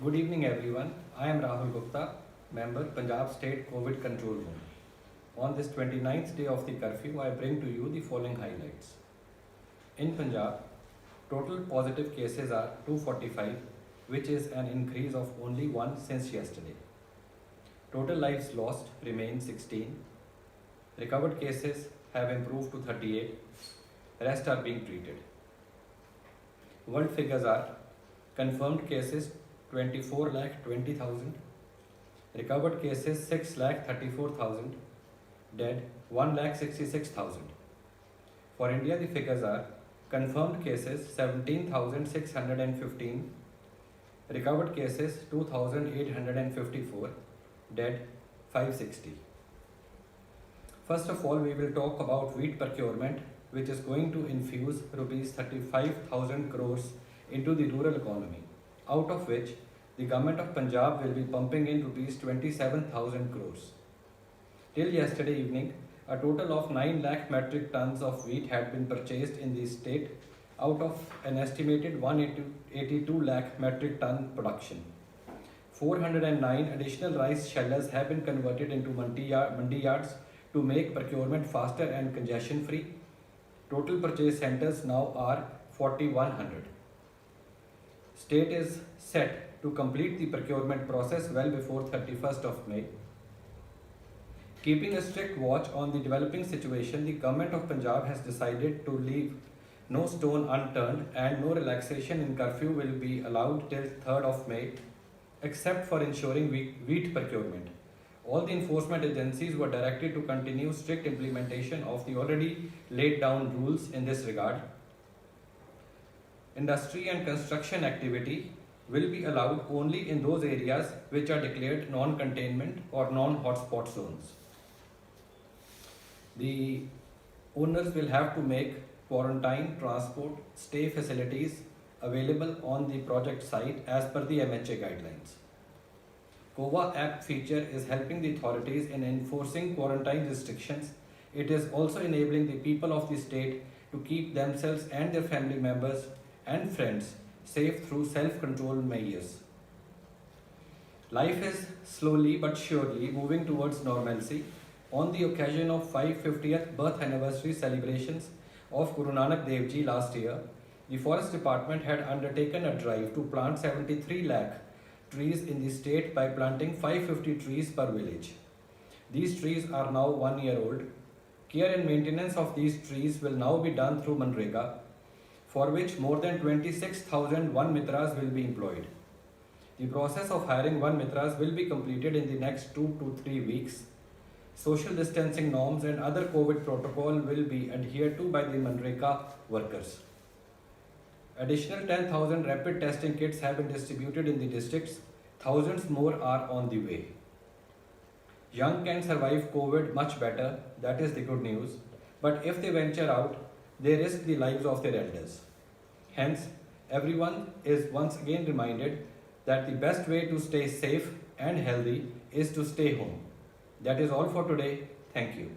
Good evening, everyone. I am Rahul Gupta, member Punjab State COVID Control Room. On this 29th day of the curfew, I bring to you the following highlights. In Punjab, total positive cases are 245, which is an increase of only one since yesterday. Total lives lost remain 16. Recovered cases have improved to 38. Rest are being treated. World figures are confirmed cases 24,20,000, recovered cases 6,34,000, dead 1,66,000. For India, the figures are confirmed cases 17,615, recovered cases 2,854, dead 560. First of all, we will talk about wheat procurement, which is going to infuse rupees 35,000 crores into the rural economy, out of which the government of Punjab will be pumping in rupees 27,000 crores. Till yesterday evening, a total of 9 lakh metric tons of wheat had been purchased in the state out of an estimated 182 lakh metric ton production. 409 additional rice shellers have been converted into mandi yards to make procurement faster and congestion free. Total purchase centers now are 4,100. State is set to complete the procurement process well before 31st of May. Keeping a strict watch on the developing situation, the government of Punjab has decided to leave no stone unturned and no relaxation in curfew will be allowed till 3rd of May, except for ensuring wheat procurement. All the enforcement agencies were directed to continue strict implementation of the already laid down rules in this regard. Industry and construction activity will be allowed only in those areas which are declared non-containment or non-hotspot zones. The owners will have to make quarantine, transport, stay facilities available on the project site as per the MHA guidelines. COVA app feature is helping the authorities in enforcing quarantine restrictions. It is also enabling the people of the state to keep themselves and their family members and friends safe through self-control measures. Life is slowly but surely moving towards normalcy. On the occasion of 550th birth anniversary celebrations of Guru Nanak Dev Ji last year, the Forest Department had undertaken a drive to plant 73 lakh trees in the state by planting 550 trees per village. These trees are now 1 year old. Care and maintenance of these trees will now be done through Manrega, for which more than 26,000 Van Mitras will be employed. The process of hiring Van Mitras will be completed in the next 2 to 3 weeks. Social distancing norms and other COVID protocol will be adhered to by the Manrega workers. Additional 10,000 rapid testing kits have been distributed in the districts. Thousands more are on the way. Young can survive COVID much better, that is the good news. But if they venture out, they risk the lives of their elders. Hence, everyone is once again reminded that the best way to stay safe and healthy is to stay home. That is all for today. Thank you.